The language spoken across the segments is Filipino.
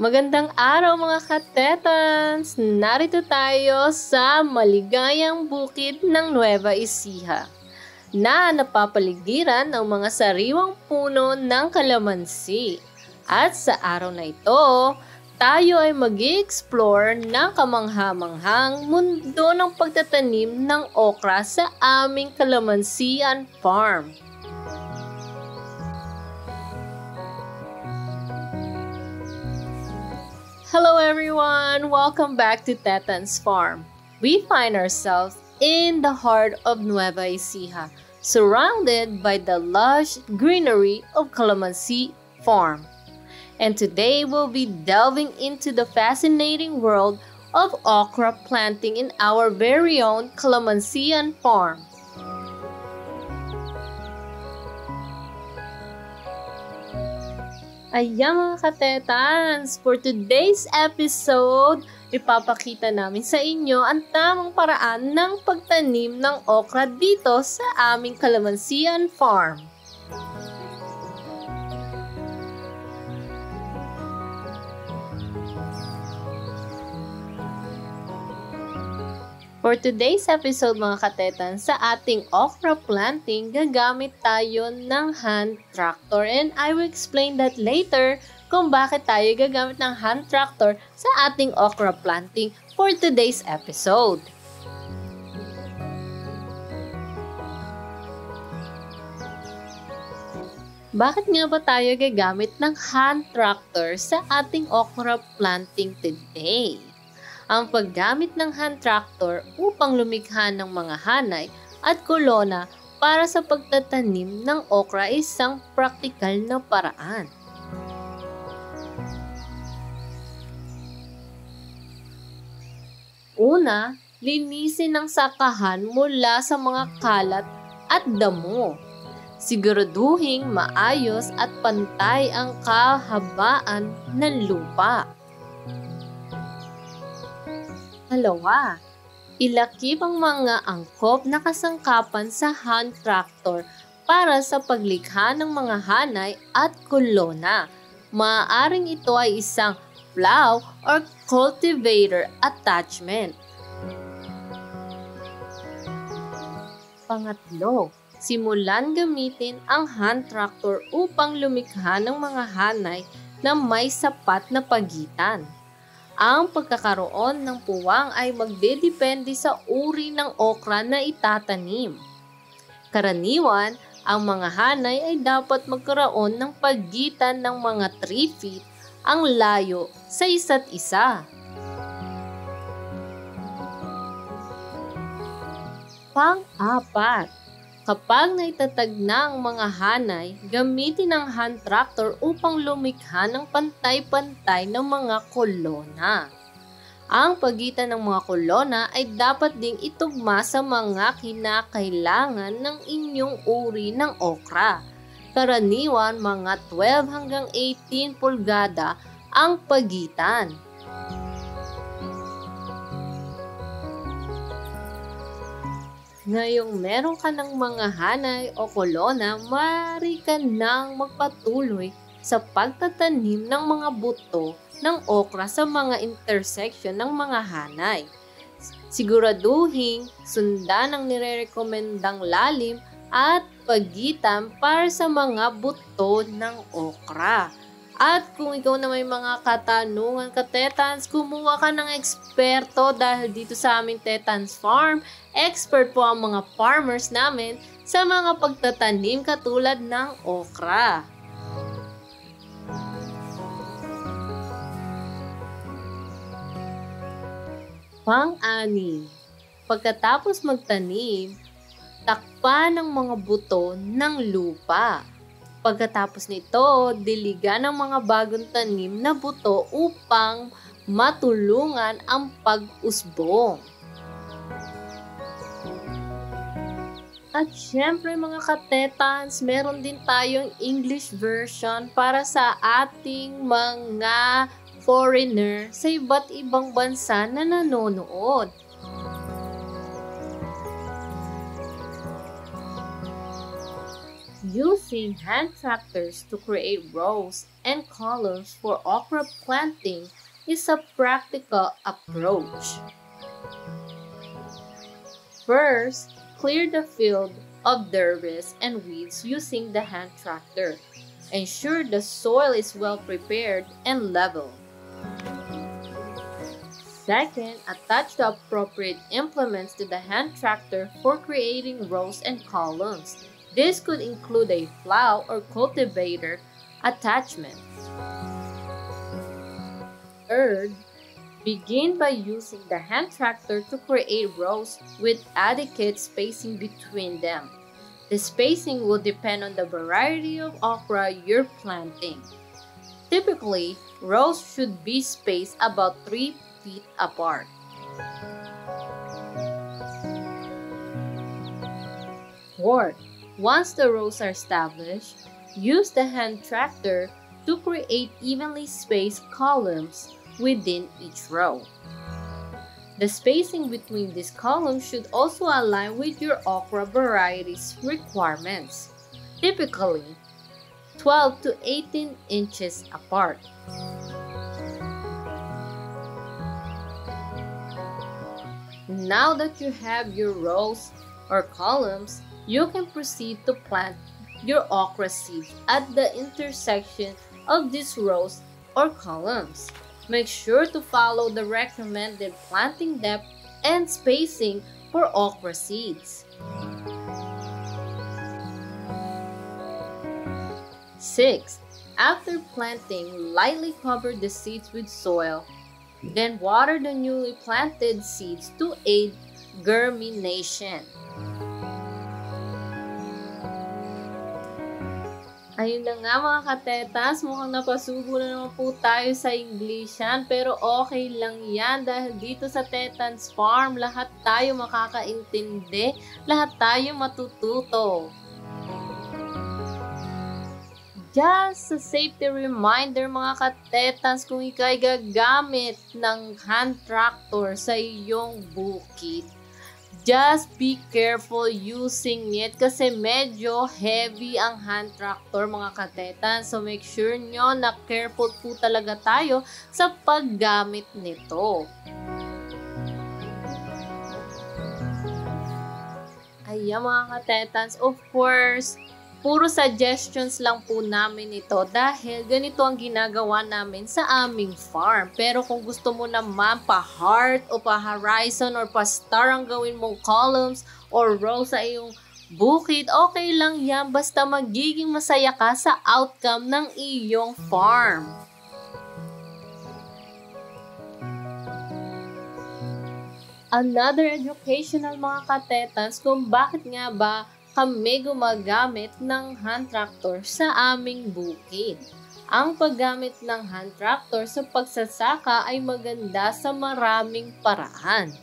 Magandang araw mga katetans! Narito tayo sa maligayang bukid ng Nueva Ecija na napapaligiran ng mga sariwang puno ng kalamansi. At sa araw na ito, tayo ay mag-i-explore ng kamangha-manghang mundo ng pagtatanim ng okra sa aming kalamansian farm. Hello everyone! Welcome back to Tetan's Farm. We find ourselves in the heart of Nueva Ecija, surrounded by the lush greenery of Calamansi Farm. And today we'll be delving into the fascinating world of okra planting in our very own Calamansian Farm. Ayan mga katetans, for today's episode, ipapakita namin sa inyo ang tamang paraan ng pagtanim ng okra dito sa aming Calamansian Farm. For today's episode mga katetan, sa ating okra planting, gagamit tayo ng hand tractor and I will explain that later kung bakit tayo gagamit ng hand tractor sa ating okra planting for today's episode. Bakit nga ba tayo gagamit ng hand tractor sa ating okra planting today? Ang paggamit ng hand tractor upang lumikha ng mga hanay at kolona para sa pagtatanim ng okra ay isang praktikal na paraan. Una, linisin ang sakahan mula sa mga kalat at damo. Siguraduhing maayos at pantay ang kahabaan ng lupa. Pangalawa, ilakip ang mga angkop na kasangkapan sa hand tractor para sa paglikha ng mga hanay at kolona. Maaaring ito ay isang plow or cultivator attachment. Pangatlo, simulan gamitin ang hand tractor upang lumikha ng mga hanay na may sapat na pagitan. Ang pagkakaroon ng puwang ay magdedepende sa uri ng okra na itatanim. Karaniwan, ang mga hanay ay dapat magkaroon ng pagitan ng mga 3 feet ang layo sa isa't isa. Pang-apat, kapag naitatag na ang mga hanay, gamitin ang hand tractor upang lumikha ng pantay-pantay ng mga kolona. Ang pagitan ng mga kolona ay dapat ding itugma sa mga kinakailangan ng inyong uri ng okra. Karaniwan, mga 12 hanggang 18 pulgada ang pagitan. Ngayong meron ka ng mga hanay o kolona, maaari ka nang magpatuloy sa pagtatanim ng mga buto ng okra sa mga intersection ng mga hanay. Siguraduhin sundan ang nirerekomendang lalim at pagitan para sa mga buto ng okra. At kung ikaw na may mga katanungan ka Tetans, kumuha ka ng eksperto dahil dito sa aming Tetans Farm, expert po ang mga farmers namin sa mga pagtatanim katulad ng okra. Pang-anim, pagkatapos magtanim, takpan ng mga buto ng lupa. Pagkatapos nito, diligan ang mga bagong tanim na buto upang matulungan ang pag-usbong. At syempre mga katetans, meron din tayong English version para sa ating mga foreigner sa iba't ibang bansa na nanonood. Using hand tractors to create rows and columns for okra planting is a practical approach. First, clear the field of debris and weeds using the hand tractor. Ensure the soil is well prepared and level. Second, attach the appropriate implements to the hand tractor for creating rows and columns. This could include a plow or cultivator attachment. Third, begin by using the hand tractor to create rows with adequate spacing between them. The spacing will depend on the variety of okra you're planting. Typically, rows should be spaced about 3 feet apart. Fourth, once the rows are established, use the hand tractor to create evenly spaced columns within each row. The spacing between these columns should also align with your okra variety's requirements, typically 12 to 18 inches apart. Now that you have your rows or columns, you can proceed to plant your okra seeds at the intersection of these rows or columns. Make sure to follow the recommended planting depth and spacing for okra seeds. 6. After planting, lightly cover the seeds with soil, then water the newly planted seeds to aid germination. Ayun na nga mga katetas, mukhang napasubo na naman po tayo sa Englishan, pero okay lang yan dahil dito sa Tetans Farm, lahat tayo makakaintindi, lahat tayo matututo. Just a safety reminder mga katetans, kung ika'y gagamit ng hand tractor sa iyong bukid, just be careful using it kasi medyo heavy ang hand tractor mga katetan. So make sure nyo na careful po talaga tayo sa paggamit nito. Ayan mga katetans, of course, puro suggestions lang po namin ito dahil ganito ang ginagawa namin sa aming farm. Pero kung gusto mo naman pa-heart o pa-horizon or pa-star ang gawin mong columns or rows sa iyong bukid, okay lang yan basta magiging masaya ka sa outcome ng iyong farm. Another educational mga katetans kung bakit nga ba kami gumagamit ng hand tractor sa aming bukid. Ang paggamit ng hand tractor sa pagsasaka ay maganda sa maraming paraan.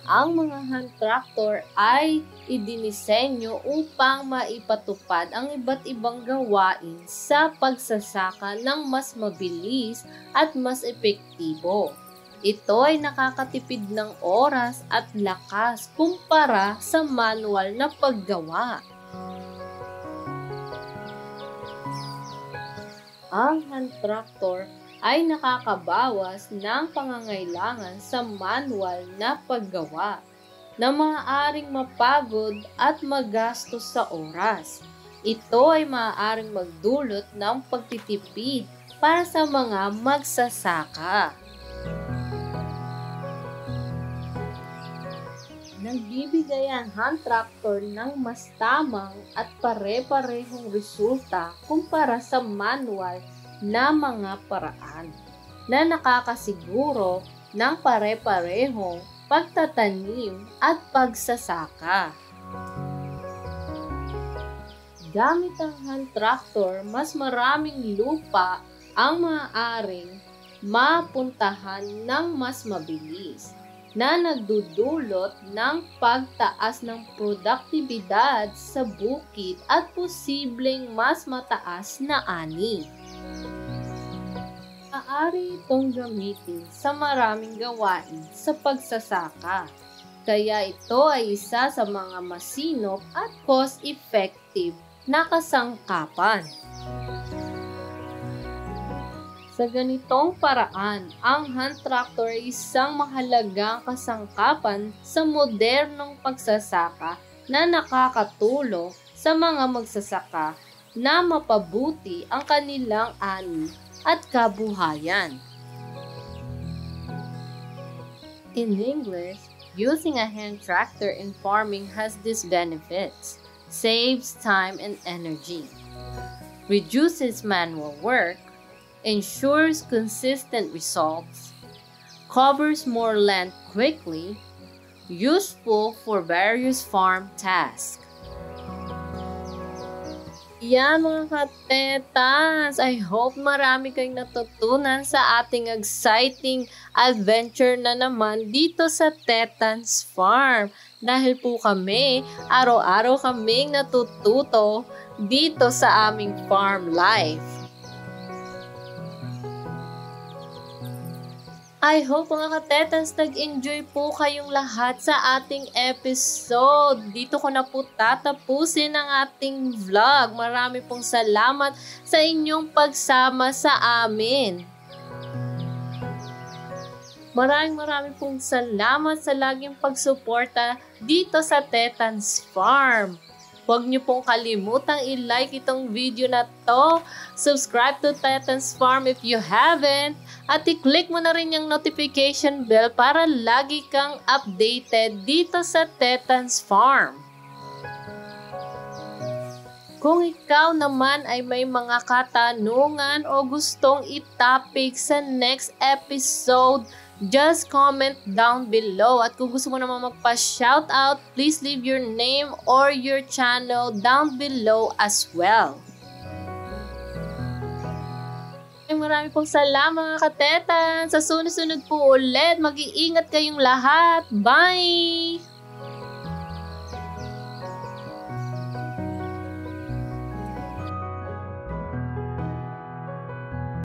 Ang mga hand tractor ay idinisenyo upang maipatupad ang iba't ibang gawain sa pagsasaka ng mas mabilis at mas epektibo. Ito ay nakakatipid ng oras at lakas kumpara sa manual na paggawa. Ang hand tractor ay nakakabawas ng pangangailangan sa manual na paggawa na maaaring mapagod at magastos sa oras. Ito ay maaaring magdulot ng pagtitipid para sa mga magsasaka. Nagbibigay ang hand tractor ng mas tamang at pare-parehong resulta kumpara sa manual na mga paraan. na nakakasiguro ng pare-parehong pagtatanim at pagsasaka. Gamit ang hand tractor, mas maraming lupa ang maaaring mapuntahan ng mas mabilis, na nagdudulot ng pagtaas ng produktibidad sa bukid at posibleng mas mataas na ani. Maaari itong gamitin sa maraming gawain sa pagsasaka, kaya ito ay isa sa mga masinop at cost-effective na kasangkapan. Sa ganitong paraan, ang hand tractor ay isang mahalagang kasangkapan sa modernong pagsasaka na nakakatulong sa mga magsasaka na mapabuti ang kanilang ani at kabuhayan. In English, using a hand tractor in farming has these benefits: saves time and energy, reduces manual work, ensures consistent results, covers more land quickly, useful for various farm tasks. Yan mga katetans, I hope marami kayong natutunan sa ating exciting adventure na naman dito sa Tetans Farm. Dahil po kami, araw-araw kaming natututo dito sa aming farm life. I hope mga katetans, nag-enjoy po kayong lahat sa ating episode. Dito ko na po tatapusin ang ating vlog. Marami pong salamat sa inyong pagsama sa amin. Maraming pong salamat sa laging pagsuporta dito sa Tetans Farm. Huwag niyo pong kalimutang i-like itong video na to. Subscribe to Tetans Farm if you haven't. At i-click mo na rin yung notification bell para lagi kang updated dito sa Tetans Farm. Kung ikaw naman ay may mga katanungan o gustong i-topic sa next episode, just comment down below. At kung gusto mo naman magpa-shoutout, please leave your name or your channel down below as well. Marami pong salamat mga katetan. Sa sunod-sunod po ulit, mag-iingat kayong lahat. Bye!